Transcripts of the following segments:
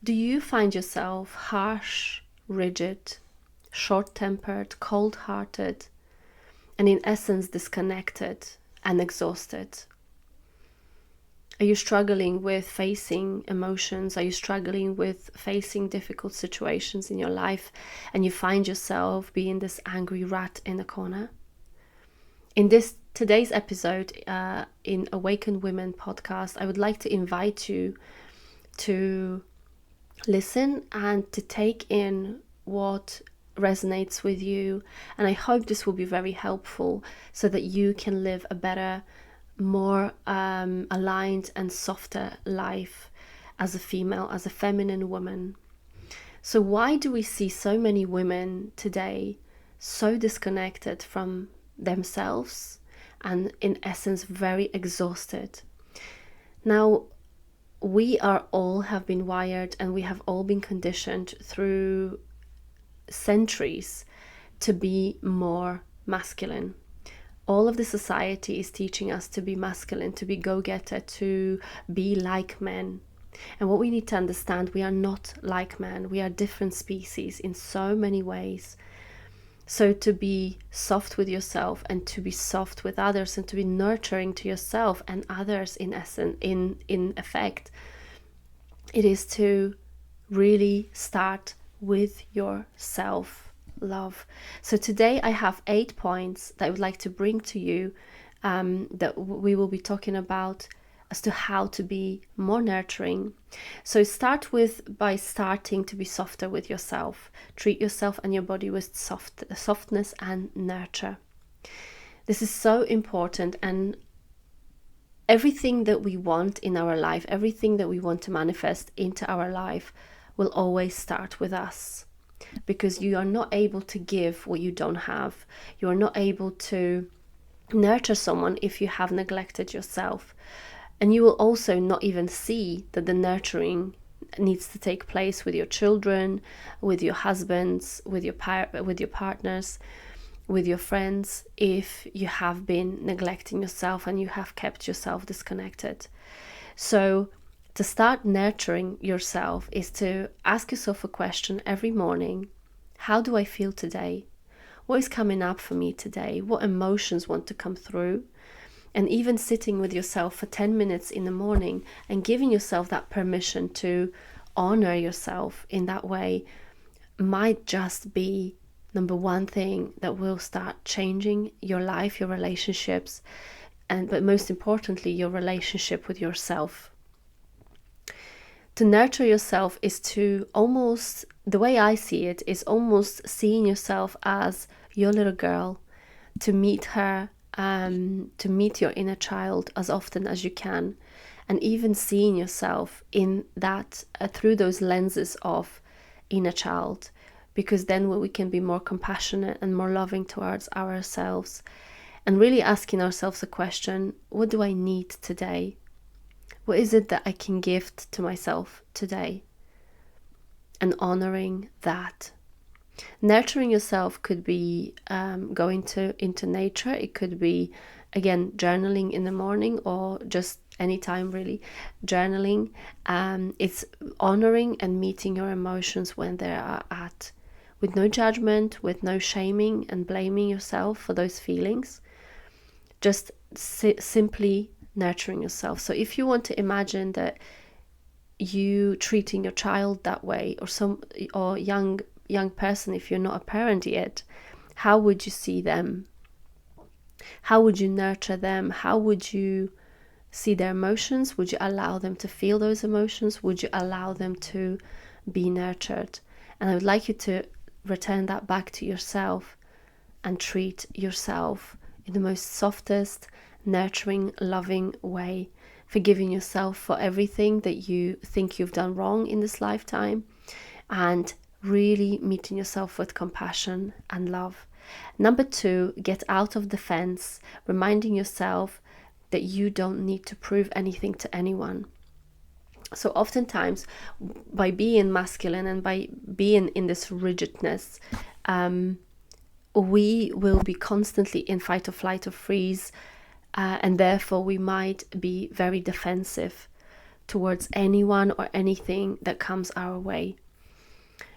Do you find yourself harsh, rigid, short-tempered, cold-hearted, and in essence disconnected and exhausted? Are you struggling with facing emotions? Are you struggling with facing difficult situations in your life and you find yourself being this angry rat in a corner? In this today's episode in Awaken Women podcast, I would like to invite you to listen and to take in what resonates with you. And I hope this will be very helpful so that you can live a better, more aligned and softer life as a female, as a feminine woman. So why do we see so many women today so disconnected from themselves and in essence very exhausted? Now, we are all have been wired and we have all been conditioned through centuries to be more masculine. All of the society is teaching us to be masculine, to be go-getter, to be like men. And what we need to understand, we are not like men. We are different species in so many ways. So to be soft with yourself and to be soft with others and to be nurturing to yourself and others in essence, in effect, it is to really start with your self-love. So today I have 8 points that I would like to bring to you that we will be talking about as to how to be more nurturing. So start by starting to be softer with yourself. Treat yourself and your body with softness and nurture. This is so important, and everything that we want in our life, everything that we want to manifest into our life will always start with us, because you are not able to give what you don't have. You are not able to nurture someone if you have neglected yourself. And you will also not even see that the nurturing needs to take place with your children, with your husbands, with your partners, with your friends, if you have been neglecting yourself and you have kept yourself disconnected. So to start nurturing yourself is to ask yourself a question every morning. How do I feel today? What is coming up for me today? What emotions want to come through? And even sitting with yourself for 10 minutes in the morning and giving yourself that permission to honor yourself in that way might just be number one thing that will start changing your life, your relationships, but most importantly, your relationship with yourself. To nurture yourself is to almost, the way I see it, is almost seeing yourself as your little girl, to meet her, to meet your inner child as often as you can, and even seeing yourself in that through those lenses of inner child, because then we can be more compassionate and more loving towards ourselves, and really asking ourselves a question: what do I need today? What is it that I can gift to myself today? And honoring that. Nurturing yourself could be going into nature. It could be, again, journaling in the morning, or just anytime really journaling. It's honoring and meeting your emotions when they are at, with no judgment, with no shaming and blaming yourself for those feelings. Just simply nurturing yourself. So if you want to imagine that you treating your child that way, or young person, if you're not a parent yet, how would you see them? How would you nurture them? How would you see their emotions? Would you allow them to feel those emotions? Would you allow them to be nurtured? And I would like you to return that back to yourself and treat yourself in the most softest, nurturing, loving way, forgiving yourself for everything that you think you've done wrong in this lifetime, and really meeting yourself with compassion and love. Number 2, get out of defense, reminding yourself that you don't need to prove anything to anyone. So oftentimes, by being masculine and by being in this rigidness, we will be constantly in fight or flight or freeze, and therefore we might be very defensive towards anyone or anything that comes our way.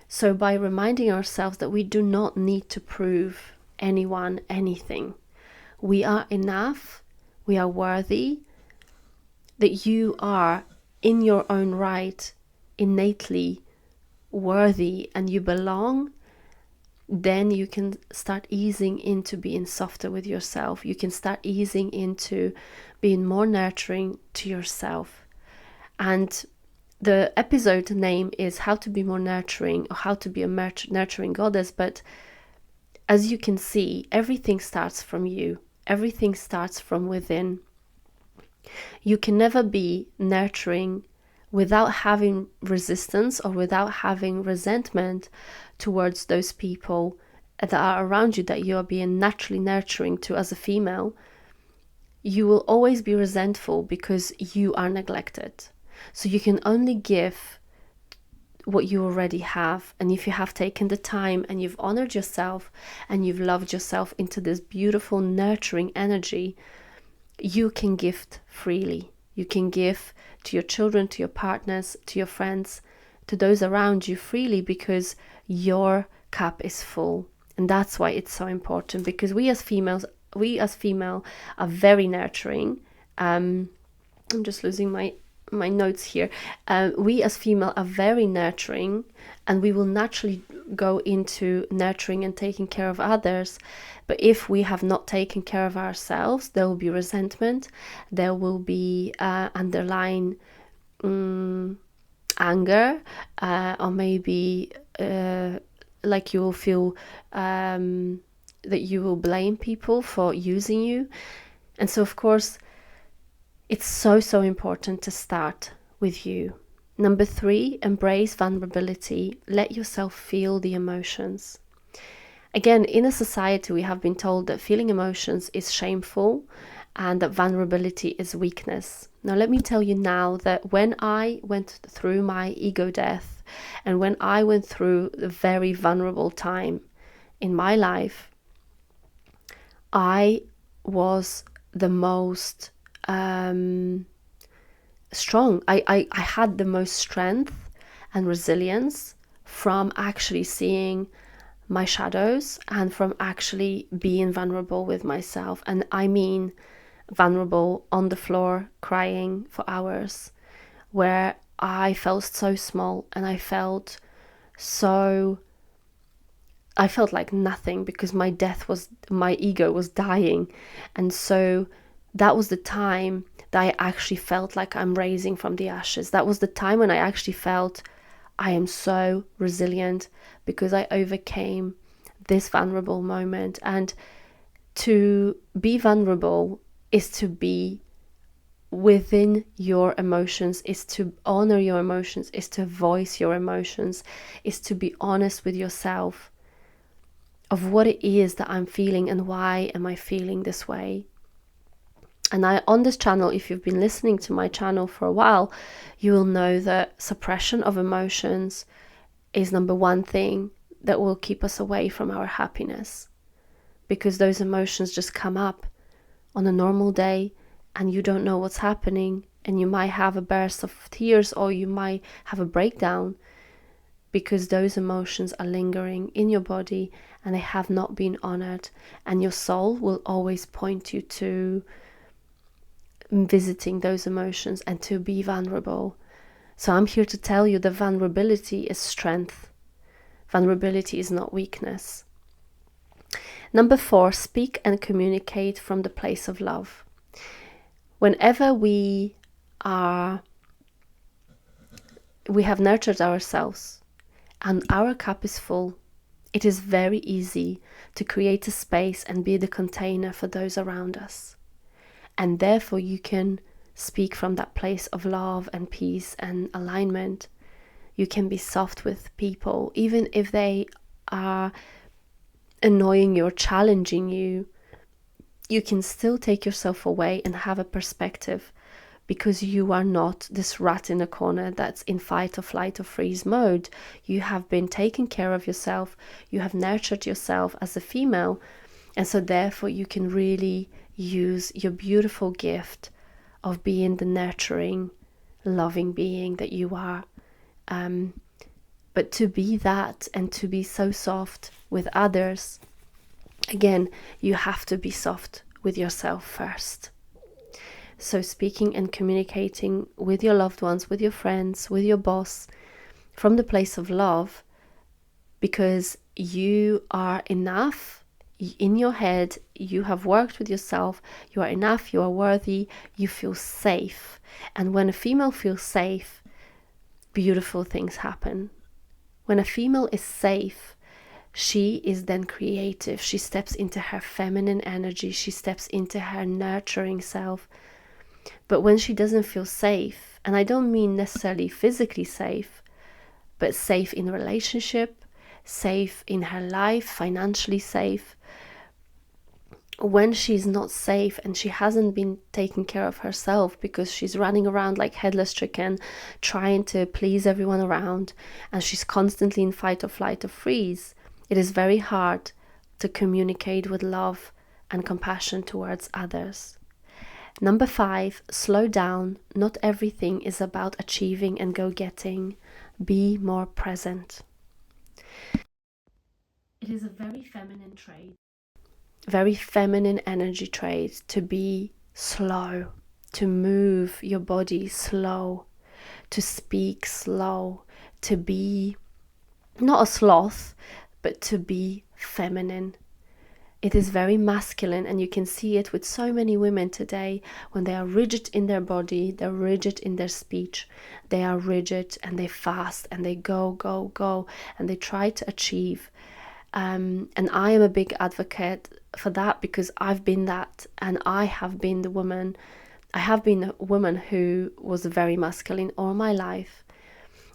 So by reminding ourselves that we do not need to prove anyone anything, we are enough, we are worthy, that you are in your own right innately worthy and you belong, then you can start easing into being softer with yourself. You can start easing into being more nurturing to yourself. And the episode name is How to Be More Nurturing, or How to Be a Nurturing Goddess. But as you can see, everything starts from you. Everything starts from within. You can never be nurturing without having resistance or without having resentment towards those people that are around you that you are being naturally nurturing to as a female. You will always be resentful because you are neglected. So you can only give what you already have. And if you have taken the time and you've honored yourself and you've loved yourself into this beautiful nurturing energy, you can gift freely. You can give to your children, to your partners, to your friends, to those around you freely, because your cup is full. And that's why it's so important, because we as female are very nurturing. I'm just losing my notes here. We as female are very nurturing, and we will naturally go into nurturing and taking care of others. But if we have not taken care of ourselves, there will be resentment, there will be underlying anger, or maybe like you will feel that you will blame people for using you. And so of course it's so important to start with you. Number 3, embrace vulnerability. Let yourself feel the emotions. Again, in a society, we have been told that feeling emotions is shameful and that vulnerability is weakness. Now, let me tell you now that when I went through my ego death and when I went through a very vulnerable time in my life, I was the most strong. I had the most strength and resilience from actually seeing my shadows and from actually being vulnerable with myself. And I mean vulnerable on the floor, crying for hours, where I felt so small and I felt like nothing, because my ego was dying. And so that was the time that I actually felt like I'm raising from the ashes. That was the time when I actually felt I am so resilient, because I overcame this vulnerable moment. And to be vulnerable is to be within your emotions, is to honor your emotions, is to voice your emotions, is to be honest with yourself of what it is that I'm feeling and why am I feeling this way. And on this channel, if you've been listening to my channel for a while, you will know that suppression of emotions is number 1 thing that will keep us away from our happiness, because those emotions just come up on a normal day and you don't know what's happening, and you might have a burst of tears or you might have a breakdown, because those emotions are lingering in your body and they have not been honored. And your soul will always point you to visiting those emotions and to be vulnerable. So I'm here to tell you that vulnerability is strength. Vulnerability is not weakness. Number 4, speak and communicate from the place of love. Whenever we have nurtured ourselves and our cup is full, it is very easy to create a space and be the container for those around us. And therefore you can speak from that place of love and peace and alignment. You can be soft with people, even if they are annoying you or challenging you. You can still take yourself away and have a perspective, because you are not this rat in a corner that's in fight or flight or freeze mode. You have been taking care of yourself. You have nurtured yourself as a female. And so therefore you can really use your beautiful gift of being the nurturing, loving being that you are. But to be that and to be so soft with others, again, you have to be soft with yourself first. So speaking and communicating with your loved ones, with your friends, with your boss, from the place of love, because you are enough. In your head, you have worked with yourself, you are enough, you are worthy, you feel safe. And when a female feels safe, beautiful things happen. When a female is safe, she is then creative. She steps into her feminine energy, she steps into her nurturing self. But when she doesn't feel safe, and I don't mean necessarily physically safe, but safe in relationship, safe in her life, financially safe, when she's not safe and she hasn't been taking care of herself because she's running around like headless chicken trying to please everyone around, and she's constantly in fight or flight or freeze, it is very hard to communicate with love and compassion towards others. Number 5, slow down. Not everything is about achieving and go-getting. Be more present. It is a very feminine trait, very feminine energy trait to be slow, to move your body slow, to speak slow, to be not a sloth, but to be feminine. It is very masculine, and you can see it with so many women today. When they are rigid in their body, they're rigid in their speech, they are rigid and they fast and they go, and they try to achieve. And I am a big advocate for that, because I've been that, and I have been a woman who was very masculine all my life.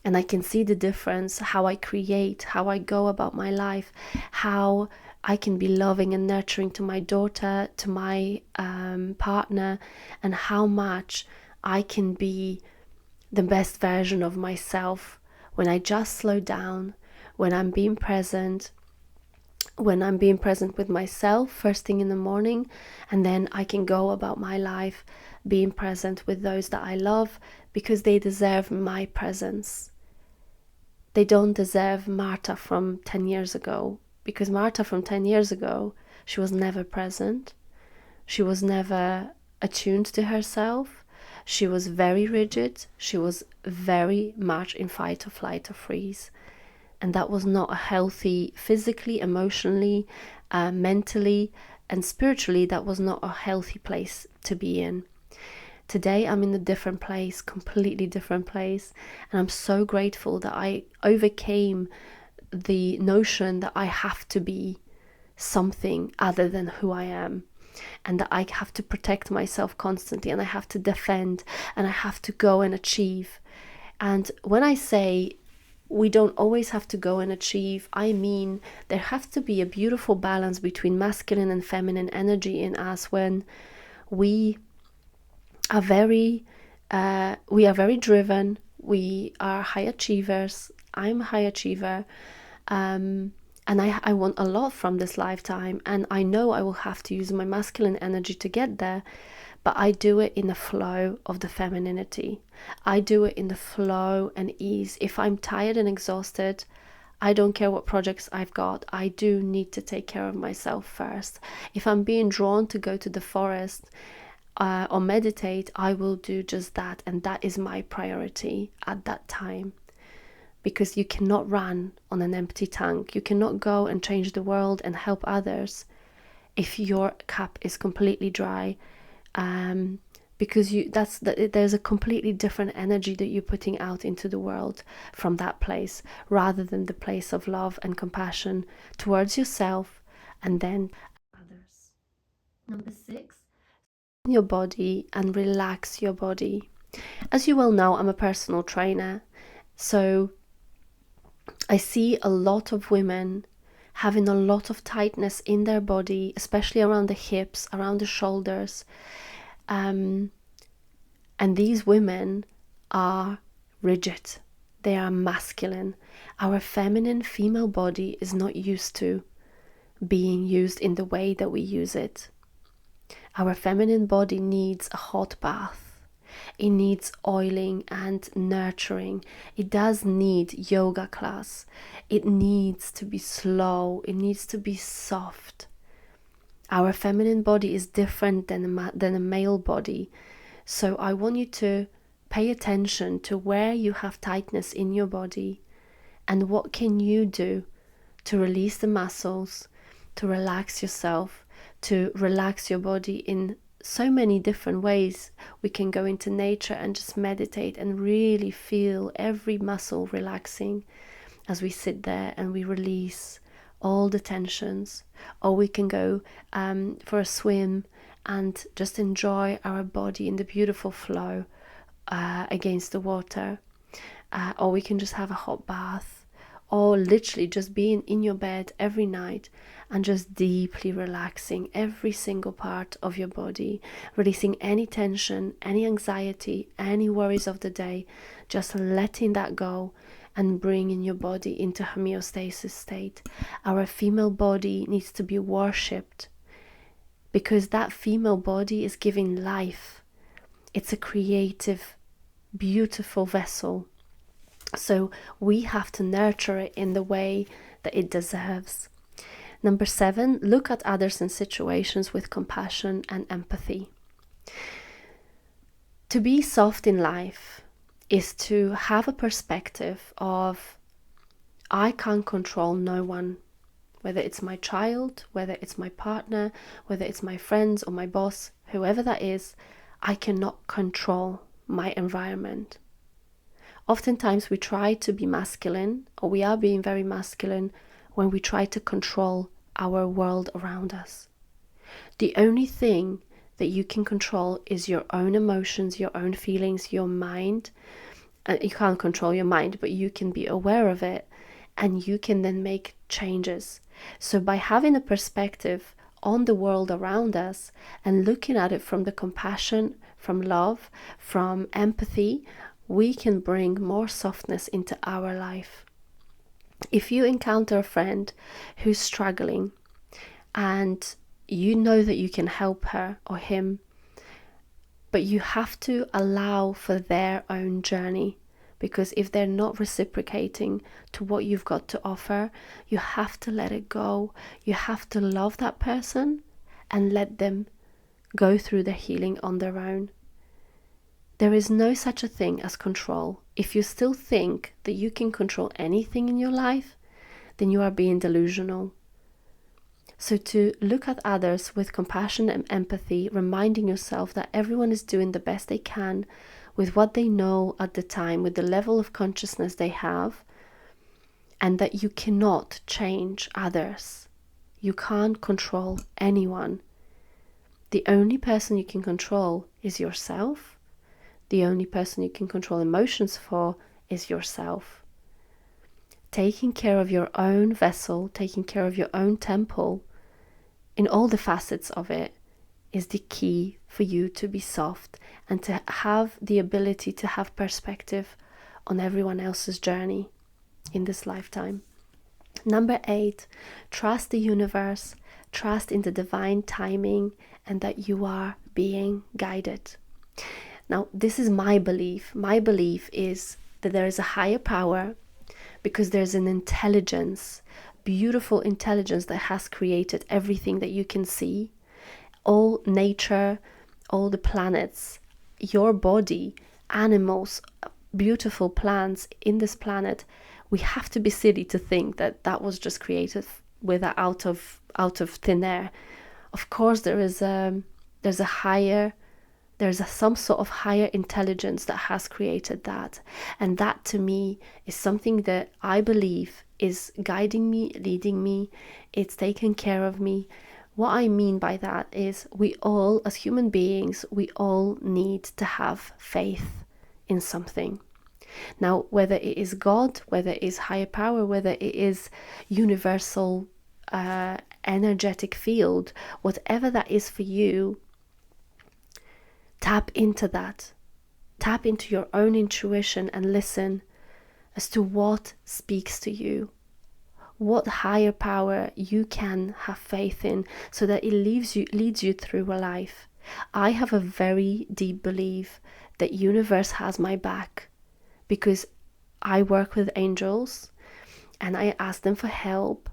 And I can see the difference, how I create, how I go about my life, how I can be loving and nurturing to my daughter, to my partner, and how much I can be the best version of myself when I just slow down, when I'm being present, with myself first thing in the morning, and then I can go about my life being present with those that I love, because they deserve my presence. They don't deserve Marta from 10 years ago, because Marta from 10 years ago, she was never present. She was never attuned to herself. She was very rigid. She was very much in fight or flight or freeze. And that was not a healthy, physically, emotionally, mentally, and spiritually, that was not a healthy place to be in. Today I'm in a different place, completely different place, and I'm so grateful that I overcame the notion that I have to be something other than who I am, and that I have to protect myself constantly, and I have to defend, and I have to go and achieve. And when I say we don't always have to go and achieve, I mean there has to be a beautiful balance between masculine and feminine energy in us, when we are very driven, we are high achievers. I'm a high achiever, and I want a lot from this lifetime, and I know I will have to use my masculine energy to get there, but I do it in the flow of the femininity. I do it in the flow and ease. If I'm tired and exhausted, I don't care what projects I've got, I do need to take care of myself first. If I'm being drawn to go to the forest or meditate, I will do just that, and that is my priority at that time. Because you cannot run on an empty tank. You cannot go and change the world and help others if your cup is completely dry, because there's a completely different energy that you're putting out into the world from that place, rather than the place of love and compassion towards yourself and then others. Number 6, your body and relax your body. As you well know, I'm a personal trainer, so I see a lot of women having a lot of tightness in their body, especially around the hips, around the shoulders. And these women are rigid. They are masculine. Our feminine female body is not used to being used in the way that we use it. Our feminine body needs a hot bath. It needs oiling and nurturing. It does need yoga class. It needs to be slow. It needs to be soft. Our feminine body is different than a male body. So I want you to pay attention to where you have tightness in your body and what can you do to release the muscles, to relax yourself, to relax your body in so many different ways. We can go into nature and just meditate and really feel every muscle relaxing as we sit there and we release all the tensions. Or we can go for a swim and just enjoy our body in the beautiful flow against the water. Or we can just have a hot bath, or literally just being in your bed every night and just deeply relaxing every single part of your body, releasing any tension, any anxiety, any worries of the day, just letting that go and bringing your body into homeostasis state. Our female body needs to be worshipped because that female body is giving life. It's a creative, beautiful vessel. So we have to nurture it in the way that it deserves. Number 7, look at others and situations with compassion and empathy. To be soft in life is to have a perspective of, I can't control no one, whether it's my child, whether it's my partner, whether it's my friends or my boss, whoever that is, I cannot control my environment. Oftentimes we try to be masculine, or we are being very masculine when we try to control our world around us. The only thing that you can control is your own emotions, your own feelings, your mind. You can't control your mind, but you can be aware of it and you can then make changes. So by having a perspective on the world around us and looking at it from the compassion, from love, from empathy, we can bring more softness into our life. If you encounter a friend who's struggling and you know that you can help her or him, but you have to allow for their own journey, because if they're not reciprocating to what you've got to offer, you have to let it go. You have to love that person and let them go through the healing on their own. There is no such a thing as control. If you still think that you can control anything in your life, then you are being delusional. So to look at others with compassion and empathy, reminding yourself that everyone is doing the best they can with what they know at the time, with the level of consciousness they have, and that you cannot change others. You can't control anyone. The only person you can control is yourself. The only person you can control emotions for is yourself. Taking care of your own vessel, taking care of your own temple, in all the facets of it, is the key for you to be soft and to have the ability to have perspective on everyone else's journey in this lifetime. Number 8, trust the universe, trust in the divine timing, and that you are being guided. Now, this is my belief. My belief is that there is a higher power because there's an intelligence, beautiful intelligence that has created everything that you can see. All nature, all the planets, your body, animals, beautiful plants in this planet. We have to be silly to think that that was just created out of thin air. Of course, there's some sort of higher intelligence that has created that. And that to me is something that I believe is guiding me, leading me. It's taking care of me. What I mean by that is we all, as human beings, we all need to have faith in something. Now, whether it is God, whether it is higher power, whether it is universal energetic field, whatever that is for you, tap into that. Tap into your own intuition and listen as to what speaks to you, what higher power you can have faith in, so that it leads you through a life. I have a very deep belief the universe has my back, because I work with angels and I ask them for help,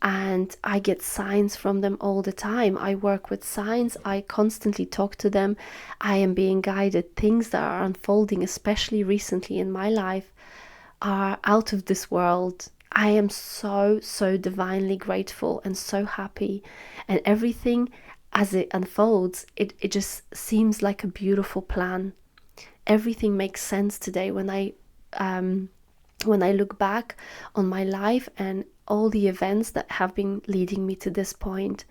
and I get signs from them all the time. I work with signs, I constantly talk to them, I am being guided. Things that are unfolding, especially recently in my life, are out of this world. I am so divinely grateful and so happy, and everything as it unfolds, it just seems like a beautiful plan. Everything makes sense today when I look back on my life and all the events that have been leading me to this point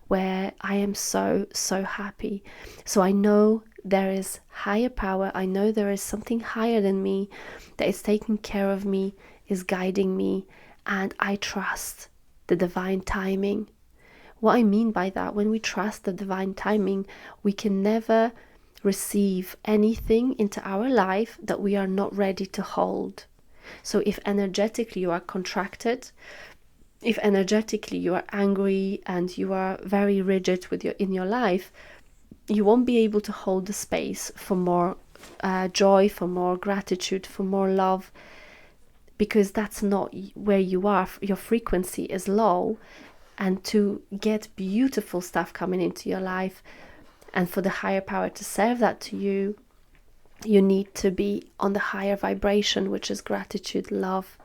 where I am so happy. So I know there is higher power. I know there is something higher than me that is taking care of me, is guiding me, and I trust the divine timing. What I mean by that, when we trust the divine timing, we can never receive anything into our life that we are not ready to hold. So if energetically you are contracted, if energetically you are angry and you are very rigid in your life, you won't be able to hold the space for more joy, for more gratitude, for more love, because that's not where you are. Your frequency is low, and to get beautiful stuff coming into your life and for the higher power to serve that to you, you need to be on the higher vibration, which is gratitude, love,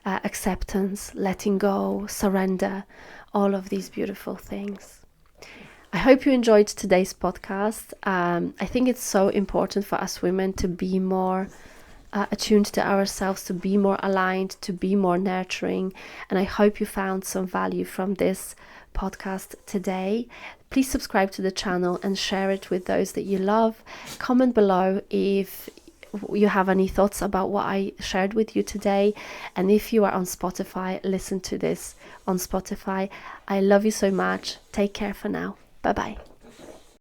acceptance, letting go, surrender, all of these beautiful things. I hope you enjoyed today's podcast. I think it's so important for us women to be more attuned to ourselves, to be more aligned, to be more nurturing. And I hope you found some value from this podcast today. Please subscribe to the channel and share it with those that you love. Comment below if you have any thoughts about what I shared with you today. And if you are on Spotify, listen to this on Spotify. I love you so much. Take care for now. Bye-bye.